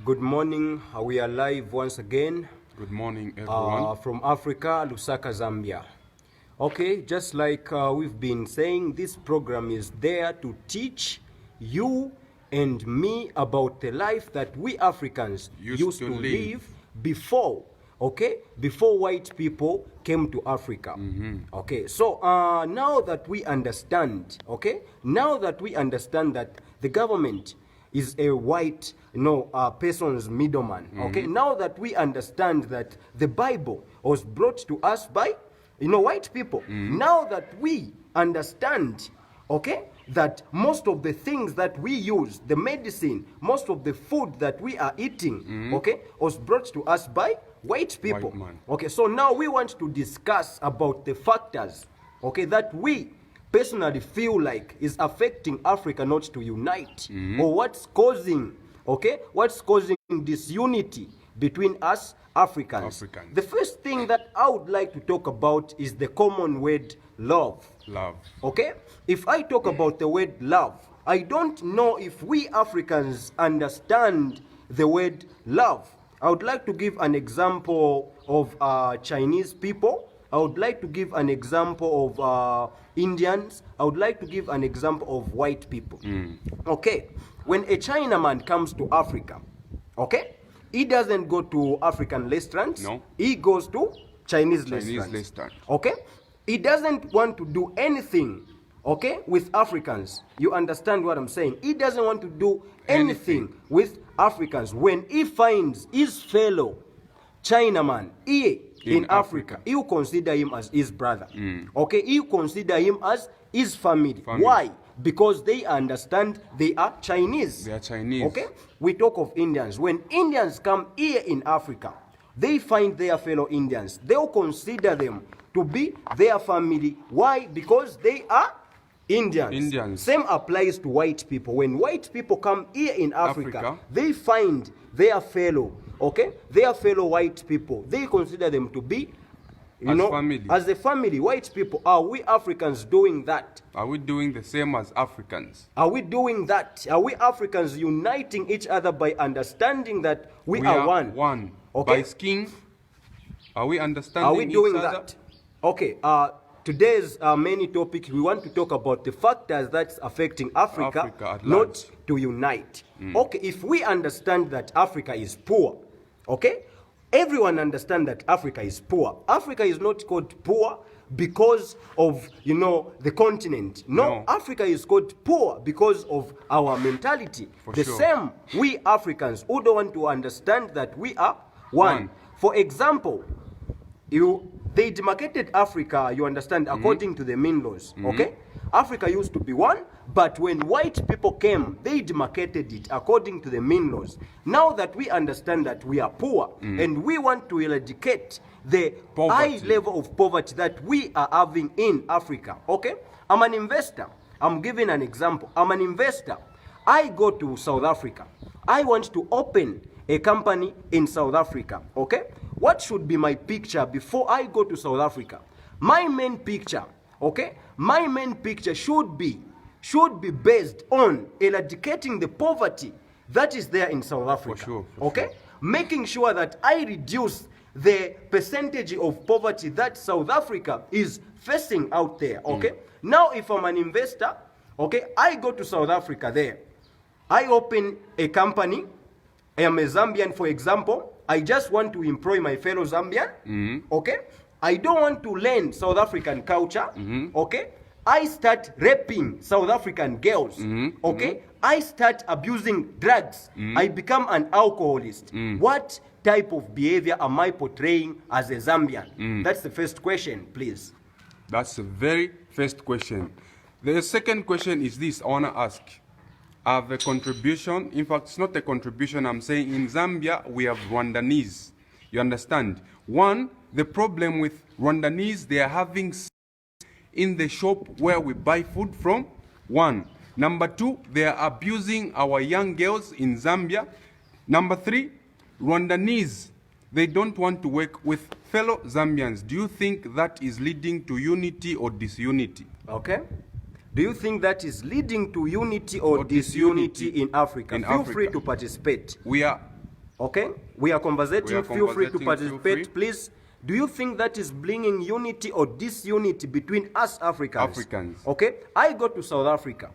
Good morning. We are live once again. Good morning, everyone. From Africa, Lusaka, Zambia. Okay, just like we've been saying, this program is there to teach you and me about the life that we Africans used to live before, okay, before white people came to Africa. Okay, so now that we understand, okay, now that we understand that the government is a white person's middleman. Okay, now that we understand that the Bible was brought to us by white people, now that we understand, okay, that most of the things that we use, the medicine, most of the food that we are eating, okay, was brought to us by white people. Okay, so now we want to discuss about the factors, okay, that we personally feel like is affecting Africa not to unite, or what's causing disunity between us Africans. The first thing that I would like to talk about is the common word love. Okay, if I talk about the word love, I don't know if we Africans understand the word love. I would like to give an example of Chinese people. I would like to give an example of Indians. I would like to give an example of white people. Okay, when a Chinaman comes to Africa, okay, he doesn't go to African restaurants. No. He goes to Chinese restaurants. Okay, he doesn't want to do anything, okay, with Africans. You understand what I'm saying? He doesn't want to do anything with Africans. When he finds his fellow Chinaman here in Africa, you consider him as his brother. Okay, you consider him as his family. Why? Because they understand they are Chinese. They are Chinese. Okay, we talk of Indians. When Indians come here in Africa, they find their fellow Indians. They'll consider them to be their family. Why? Because they are Indians. Same applies to white people. When white people come here in Africa, they find their fellow, okay, their fellow white people. They consider them to be, family. As a family. White people. Are we Africans doing that? Are we doing the same as Africans? Are we doing that? Are we Africans uniting each other by understanding that we are one? Okay? By skin, are we understanding Are we doing each other? that? Okay. Today's many topics, we want to talk about the factors that's affecting Africa not to unite. Okay, if we understand that Africa is poor, okay, everyone understand that Africa is poor. Africa is not called poor because of, the continent. No, Africa is called poor because of our mentality. Same, we Africans who don't want to understand that we are one. For example, they demarcated Africa, you understand, according to the mean laws, okay? Africa used to be one, but when white people came, they demarcated it according to the mean laws. Now that we understand that we are poor, and we want to eradicate the high level of poverty that we are having in Africa, okay? I'm an investor. I'm giving an example. I'm an investor. I go to South Africa. I want to open a company in South Africa, okay? What should be my picture before I go to South Africa? My main picture, okay? My main picture should be based on eradicating the poverty that is there in South Africa. Okay? Making sure that I reduce the percentage of poverty that South Africa is facing out there, okay? Now, if I'm an investor, okay, I go to South Africa there. I open a company. I am a Zambian, for example. I just want to employ my fellow Zambian, okay? I don't want to learn South African culture, okay? I start raping South African girls, okay? I start abusing drugs. I become an alcoholist. What type of behavior am I portraying as a Zambian? That's the first question, please. That's the very first question. The second question is this, I want to ask. I have a contribution. In fact, it's not a contribution. I'm saying in Zambia, we have Rwandanese. You understand? One, the problem with Rwandanese, they are having in the shop where we buy food from. One. Number two, they are abusing our young girls in Zambia. Number three, Rwandanese, they don't want to work with fellow Zambians. Do you think that is leading to unity or disunity? Okay. Do you think that is leading to unity or disunity in Africa? Feel free to participate. We are Okay? We are conversating. Feel free to conversating, participate, please. Do you think that is bringing unity or disunity between us Africans? Okay? I go to South Africa.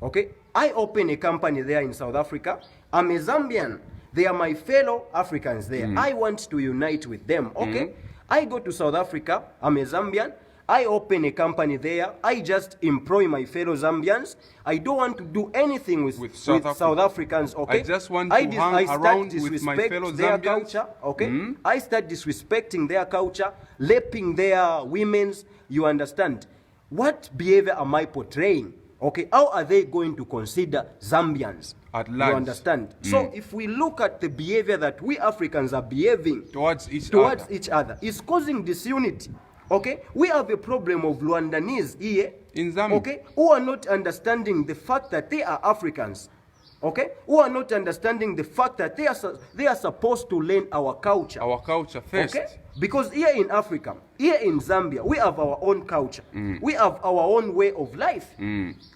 Okay? I open a company there in South Africa. I'm a Zambian. They are my fellow Africans there. I want to unite with them. Okay? I go to South Africa. I'm a Zambian. I open a company there. I just employ my fellow Zambians. I don't want to do anything with South Africans. Okay? I just want to hang around with my fellow their Zambians. Culture. Okay? I start disrespecting their culture, raping their women's. You understand? What behavior am I portraying? Okay? How are they going to consider Zambians? At large. You understand? So if we look at the behavior that we Africans are behaving towards each other, it's causing disunity. Okay, we have a problem of Rwandanese here in Zambia, okay, who are not understanding the fact that they are Africans, okay, who are not understanding the fact that they are supposed to learn our culture first. Okay, because here in Africa, here in Zambia, we have our own culture, we have our own way of life,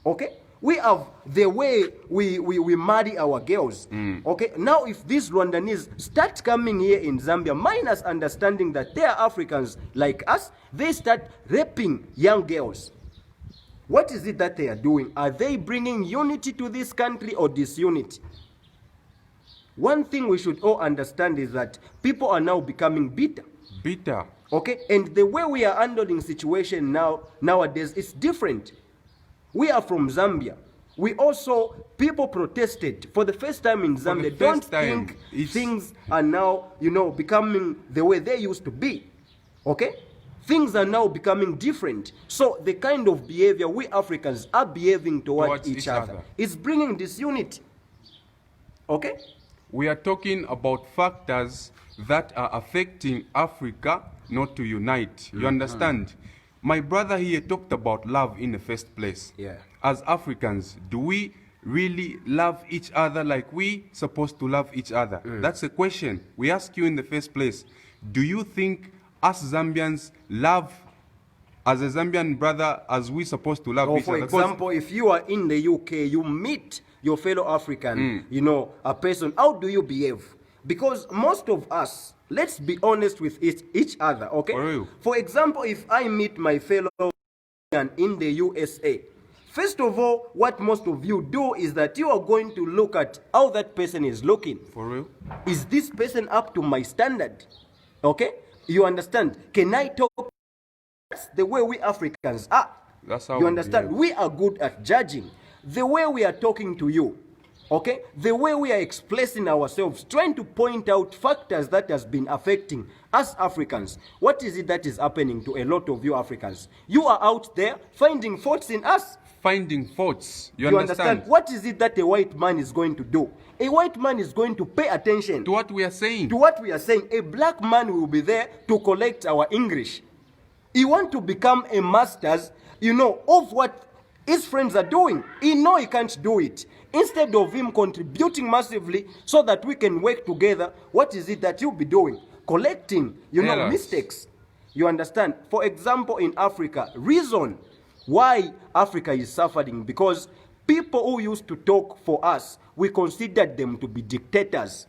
okay. We have the way we marry our girls. Okay. Now, if these Rwandanese start coming here in Zambia, minus understanding that they are Africans like us, they start raping young girls. What is it that they are doing? Are they bringing unity to this country or disunity? One thing we should all understand is that people are now becoming bitter. Bitter. Okay. And the way we are handling situation nowadays is different. We are from Zambia. We also, people protested for the first time in Zambia. Don't think things are now, becoming the way they used to be. Okay? Things are now becoming different. So the kind of behavior we Africans are behaving towards each other is bringing disunity. Okay? We are talking about factors that are affecting Africa not to unite. You understand? My brother here talked about love in the first place. Yeah. As Africans, do we really love each other like we supposed to love each other? That's a question we ask you in the first place. Do you think us Zambians love as a Zambian brother as we supposed to love each other? For example, if you are in the UK, you meet your fellow African, a person, how do you behave? Because most of us, let's be honest with each other, okay? For example, if I meet my fellow in the USA, first of all, what most of you do is that you are going to look at how that person is looking. For real? Is this person up to my standard? Okay? You understand? Can I talk? That's the way we Africans are. That's how you understand? We are good at judging. The way we are talking to you, okay, the way we are expressing ourselves, trying to point out factors that has been affecting us Africans. What is it that is happening to a lot of you Africans? You are out there finding faults in us. Finding faults. You understand? What is it that a white man is going to do? A white man is going to pay attention to what we are saying. To what we are saying. A black man will be there to collect our English. He wants to become a master, of what his friends are doing. He knows he can't do it. Instead of him contributing massively so that we can work together, what is it that you'll be doing? Collecting, mistakes. You understand? For example, in Africa, reason why Africa is suffering, because people who used to talk for us, we considered them to be dictators.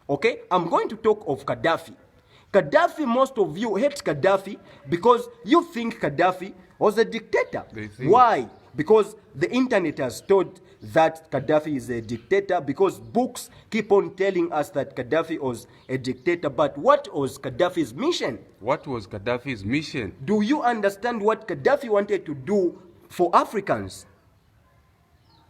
Okay? I'm going to talk of Gaddafi. Gaddafi, most of you hate Gaddafi because you think Gaddafi was a dictator. Why? Because the internet has told that Gaddafi is a dictator, because books keep on telling us that Gaddafi was a dictator. But what was Gaddafi's mission? What was Gaddafi's mission? Do you understand what Gaddafi wanted to do for Africans?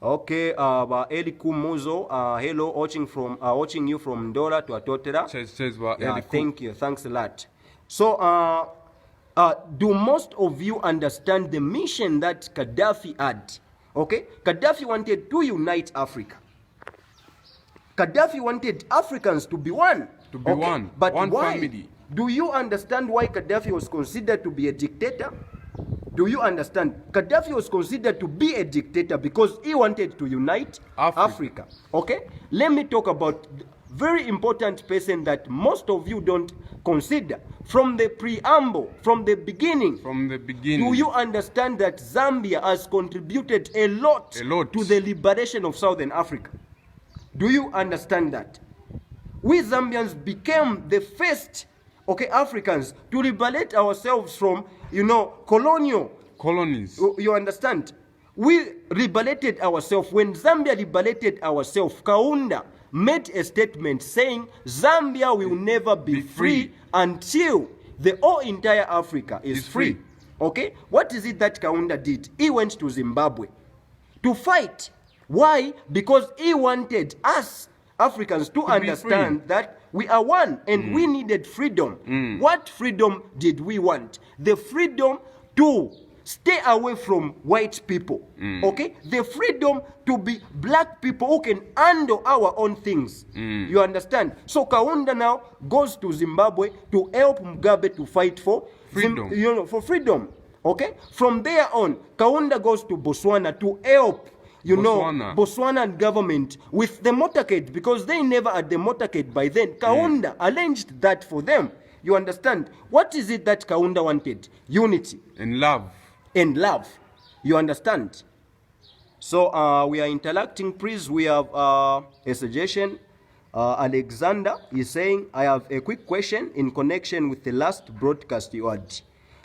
Okay, Eli Kumuzo, hello, watching you from Ndola to Atotera. Yeah, thank you, thanks a lot. So, do most of you understand the mission that Gaddafi had? Okay, Gaddafi wanted to unite Africa. Gaddafi wanted Africans to be one. To be one. But one why? Family. Do you understand why Gaddafi was considered to be a dictator? Do you understand? Gaddafi was considered to be a dictator because he wanted to unite Africa. Okay? Let me talk about very important person that most of you don't consider. From the preamble, from the beginning. From the beginning. Do you understand that Zambia has contributed a lot to the liberation of Southern Africa? Do you understand that? we Zambians became the first, okay, Africans to liberate ourselves from, colonial colonies. You understand? We liberated ourselves. When Zambia liberated ourselves, Kaunda made a statement saying Zambia will never be free until the whole entire Africa is free. Okay? What is it that Kaunda did? He went to Zimbabwe to fight. Why? Because he wanted us Africans to understand that we are one and we needed freedom. What freedom did we want? The freedom to stay away from white people. Okay? The freedom to be black people who can handle our own things. You understand? So Kaunda now goes to Zimbabwe to help Mugabe to fight for freedom. For freedom. Okay? From there on, Kaunda goes to Botswana to help Botswana government with the motorcade, because they never had the motorcade by then. Kaunda arranged that for them. You understand? What is it that Kaunda wanted? Unity. And love. And love. You understand? So we are interacting. Please, we have a suggestion. Alexander is saying, I have a quick question in connection with the last broadcast you had.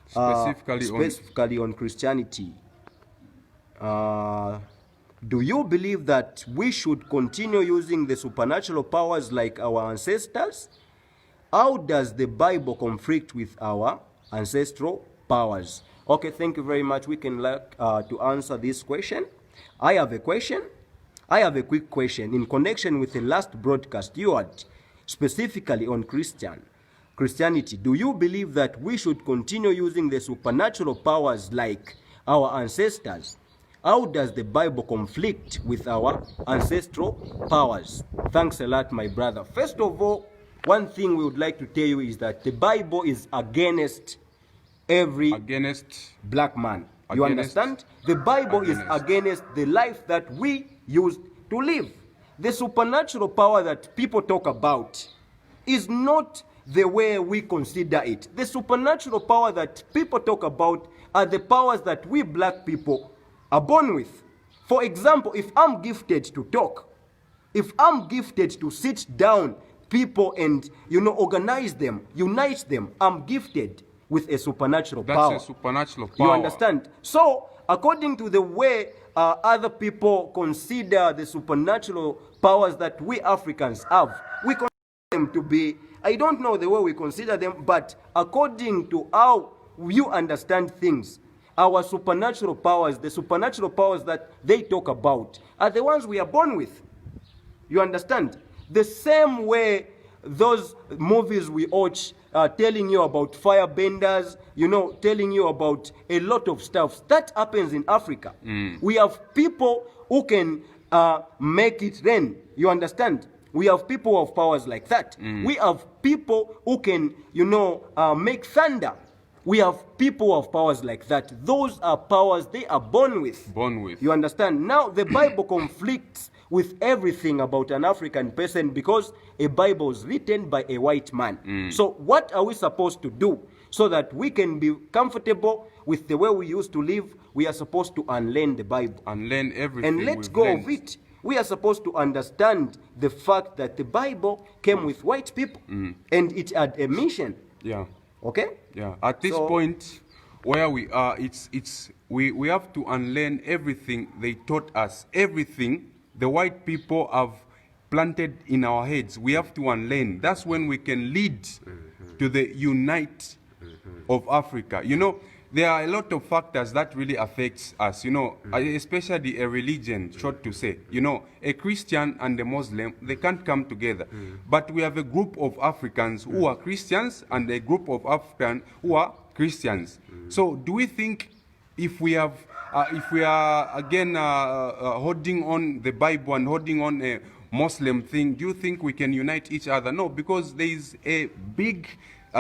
Specifically on Christianity. Do you believe that we should continue using the supernatural powers like our ancestors? How does the Bible conflict with our ancestral powers? Okay, thank you very much. We can to answer this question. I have a question. I have a quick question in connection with the last broadcast you had, specifically on Christianity. Do you believe that we should continue using the supernatural powers like our ancestors? How does the Bible conflict with our ancestral powers? Thanks a lot, my brother. First of all, one thing we would like to tell you is that the Bible is against every black man. You understand? The Bible is against the life that we used to live. The supernatural power that people talk about is not the way we consider it. The supernatural power that people talk about are the powers that we black people are born with. For example, if I'm gifted to talk, if I'm gifted to sit down people and, organize them, unite them, I'm gifted with a supernatural power. That's a supernatural power. You understand? So, according to the way other people consider the supernatural powers that we Africans have, we consider them to be, I don't know the way we consider them, but according to how you understand things, our supernatural powers, the supernatural powers that they talk about, are the ones we are born with. You understand? The same way those movies we watch telling you about firebenders, telling you about a lot of stuff, that happens in Africa. We have people who can make it rain. You understand? We have people who have powers like that. We have people who can, make thunder. We have people who have powers like that. Those are powers they are born with. You understand? Now, the Bible conflicts with everything about an African person because a Bible is written by a white man. So what are we supposed to do so that we can be comfortable with the way we used to live? We are supposed to unlearn the Bible. Unlearn everything. And let go of it. We are supposed to understand the fact that the Bible came with white people and it had a mission. Yeah. Okay? Yeah. At this point where we are, we have to unlearn everything they taught us. Everything the white people have planted in our heads. We have to unlearn. That's when we can lead to the unite of Africa. There are a lot of factors that really affects us, especially a religion, short to say. A Christian and a Muslim, they can't come together. But we have a group of Africans who are Christians and a group of Africans who are Christians. So do we think if we are again holding on the Bible and holding on a Muslim thing, do you think we can unite each other? No, because there is a big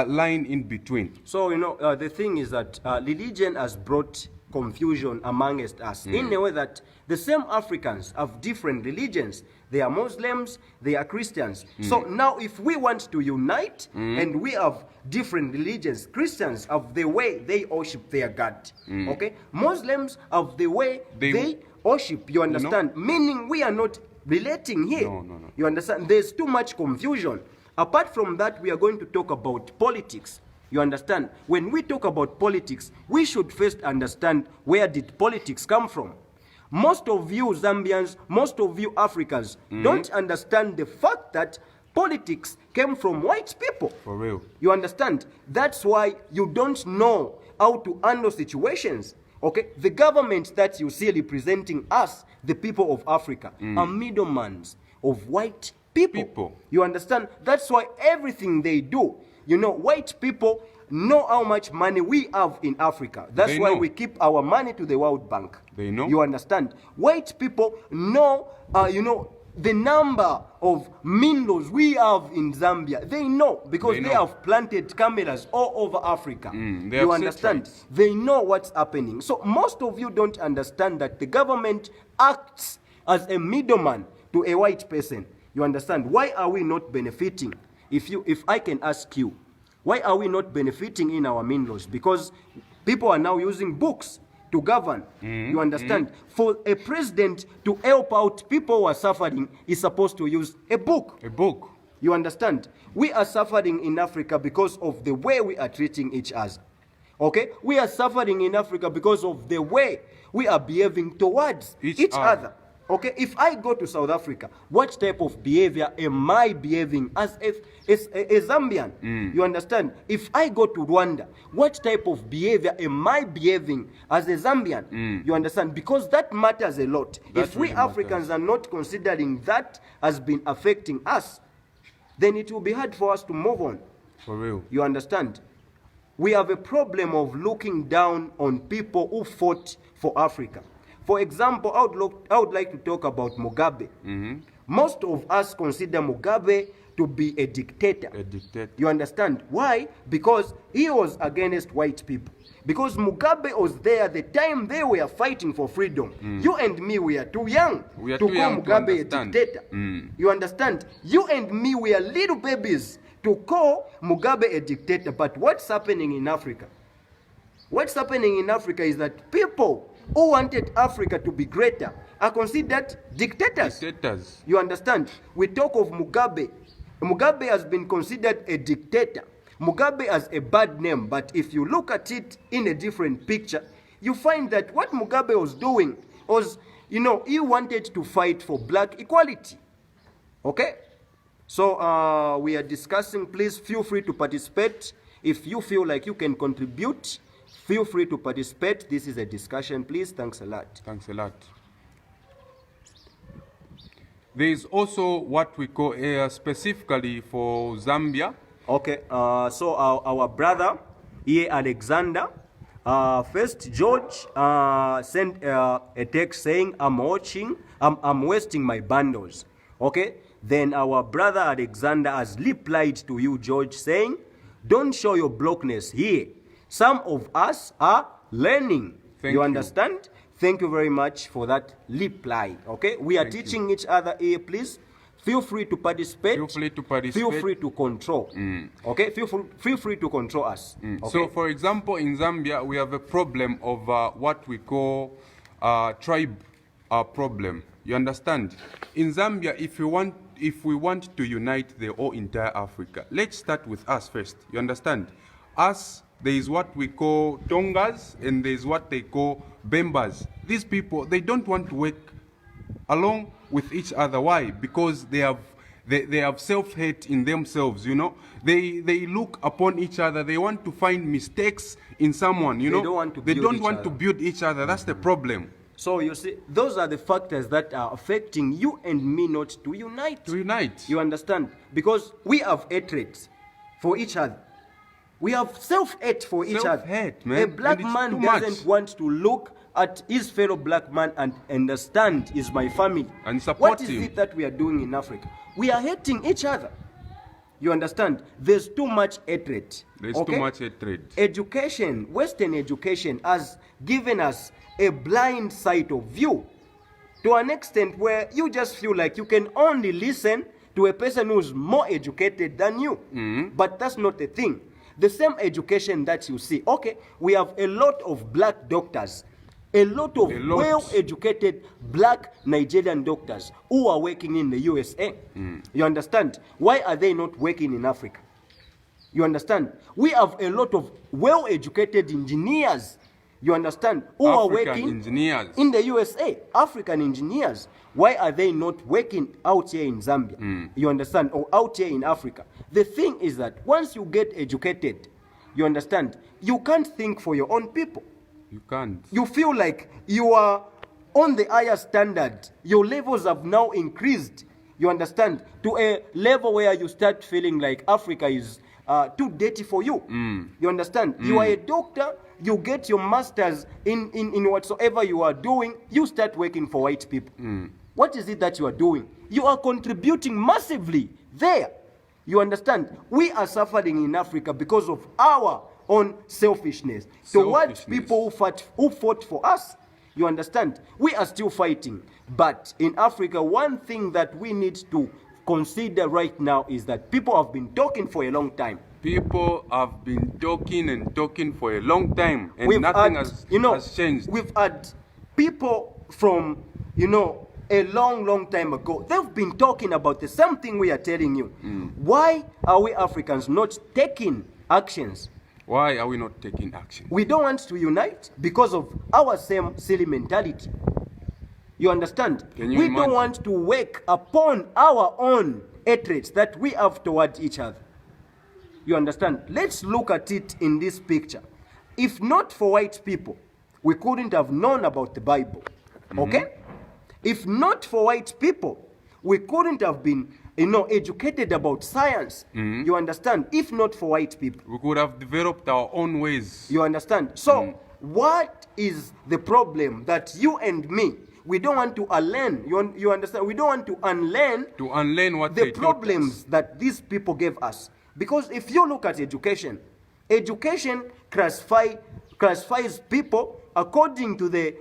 line in between. So, the thing is that religion has brought confusion amongst us in a way that the same Africans have different religions. They are Muslims, they are Christians. So now if we want to unite and we have different religions, Christians have the way they worship their God. Okay? Muslims have the way they worship, you understand? Meaning we are not relating here. No. You understand? There's too much confusion. Apart from that, we are going to talk about politics. You understand? When we talk about politics, we should first understand where did politics come from. Most of you Zambians, most of you Africans don't understand the fact that politics came from white people. For real. You understand? That's why you don't know how to handle situations. Okay? The government that you see representing us, the people of Africa, are middlemen of white people. You understand? That's why everything they do, you know, white people know how much money we have in Africa. That's why we keep our money to the World Bank. They know. You understand? White people know, you know, the number of minerals we have in Zambia. They know because they have planted cameras all over Africa. You understand? They know what's happening. So most of you don't understand that the government acts as a middleman to a white person. You understand? Why are we not benefiting? If I can ask you, why are we not benefiting in our minerals? Because people are now using books to govern. You understand? For a president to help out people who are suffering, is supposed to use a book. A book. You understand? We are suffering in Africa because of the way we are treating each other. Okay? We are suffering in Africa because of the way we are behaving towards each other. Okay, if I go to South Africa, what type of behavior am I behaving as a Zambian? You understand? If I go to Rwanda, what type of behavior am I behaving as a Zambian? You understand? Because that matters a lot. If we Africans are not considering that as being affecting us, then it will be hard for us to move on. For real. You understand? We have a problem of looking down on people who fought for Africa. For example, I would like to talk about Mugabe. Most of us consider Mugabe to be a dictator. A dictator. You understand? Why? Because he was against white people. Because Mugabe was there the time they were fighting for freedom. You and me, we are too young to call Mugabe a dictator. You understand? You and me, we are little babies to call Mugabe a dictator. But what's happening in Africa? What's happening in Africa is that people who wanted Africa to be greater are considered dictators. You understand? We talk of Mugabe. Mugabe has been considered a dictator. Mugabe has a bad name, but if you look at it in a different picture, you find that what Mugabe was doing was, you know, he wanted to fight for black equality. Okay? So we are discussing. Please feel free to participate. If you feel like you can contribute, feel free to participate. This is a discussion, please. Thanks a lot. Thanks a lot. There is also what we call specifically for Zambia. Okay, so our brother here, Alexander, first George sent a text saying, I'm wasting my bundles. Okay, then our brother Alexander has replied to you, George, saying, don't show your blockness here. Some of us are learning. You understand? Thank you very much for that reply. Okay, we are teaching each other here, please. Feel free to participate. Feel free to participate. Feel free to control. Okay, feel free to control us. Okay? So, for example, in Zambia, we have a problem of what we call tribe problem. You understand? In Zambia, if we want to unite the whole entire Africa, let's start with us first. You understand? Us, there is what we call Tongas, and there is what they call Bembas. These people, they don't want to work along with each other. Why? Because they have self-hate in themselves, you know. They look upon each other. They want to find mistakes in someone, you know. They don't want to build each other. That's the problem. So you see, those are the factors that are affecting you and me not to unite. To unite. You understand? Because we have hatred for each other. We have self-hate for each other. Self-hate, man. A black man doesn't want to look at his fellow black man and understand is my family. And support What is him. it that we are doing in Africa? We are hating each other. You understand? There's too much hatred. There's too much hatred. Education, Western education, has given us a blind sight of view to an extent where you just feel like you can only listen to a person who's more educated than you. But that's not the thing. The same education that you see. Okay, we have a lot of black doctors. A lot of well-educated black Nigerian doctors who are working in the USA. You understand? Why are they not working in Africa? You understand? We have a lot of well-educated engineers, you understand, who are working in the USA, African engineers. Why are they not working out here in Zambia? You understand? Or out here in Africa? The thing is that once you get educated, you understand, you can't think for your own people. You can't. You feel like you are on the higher standard. Your levels have now increased, you understand, to a level where you start feeling like Africa is too dirty for you. You understand? You are a doctor, you get your masters in whatsoever you are doing, you start working for white people. What is it that you are doing? You are contributing massively there. You understand? We are suffering in Africa because of our own selfishness towards people who fought for us. You understand? We are still fighting. But in Africa, one thing that we need to consider right now is that people have been talking for a long time. People have been talking and talking for a long time, and nothing has changed. We've had people from, a long time ago. They've been talking about the same thing we are telling you. Why are we Africans not taking actions? Why are we not taking action? We don't want to unite because of our same silly mentality. You understand? We don't want to work upon our own hatreds that we have towards each other. You understand? Let's look at it in this picture. If not for white people, we couldn't have known about the Bible. Okay? If not for white people, we couldn't have been, educated about science. You understand? If not for white people, we could have developed our own ways. You understand? So, what is the problem that you and me, we don't want to unlearn? You understand? We don't want to unlearn what the problems that these people gave us. Because if you look at education classifies people according to the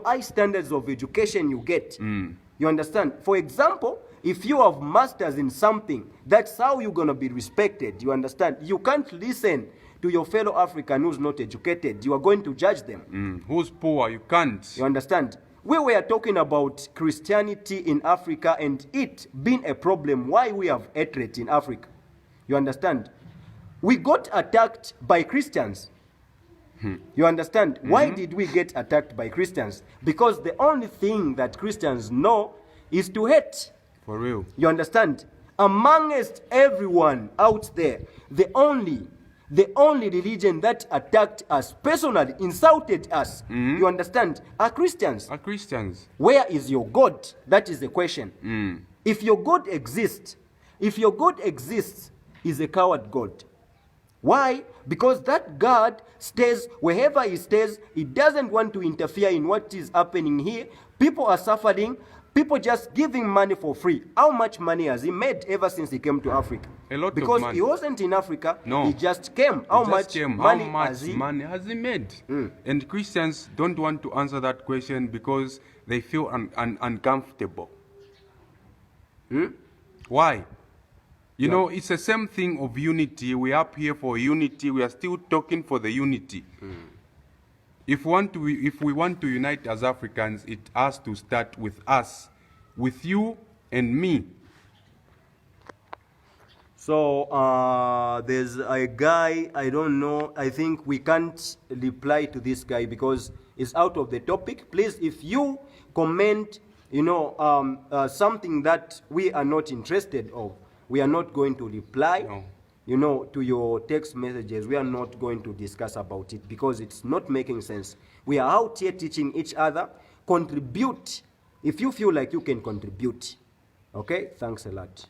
high standards of education you get. You understand? For example, if you have masters in something, that's how you're going to be respected. You understand? You can't listen to your fellow African who's not educated. You are going to judge them. Who's poor? You can't. You understand? We were talking about Christianity in Africa and it being a problem. Why we have hatred in Africa? You understand? We got attacked by Christians. You understand? Why did we get attacked by Christians? Because the only thing that Christians know is to hate. For real. You understand? Amongst everyone out there, the only religion that attacked us personally, insulted us, you understand, are Christians. Are Christians. Where is your God? That is the question. If your God exists, is a coward God. Why? Because that God stays wherever he stays. He doesn't want to interfere in what is happening here. People are suffering. People just giving money for free. How much money has he made ever since he came to Africa? A lot because of money. He wasn't in Africa. No. He just came. How much money has he made? And Christians don't want to answer that question because they feel uncomfortable. Why? You know, it's the same thing of unity. We're up here for unity. We are still talking for the unity. If we want to unite as Africans, it has to start with us, with you and me. So there's a guy, I don't know, I think we can't reply to this guy because it's out of the topic. Please, if you comment, something that we are not interested of, we are not going to reply, to your text messages. We are not going to discuss about it because it's not making sense. We are out here teaching each other. Contribute if you feel like you can contribute. Okay? Thanks a lot.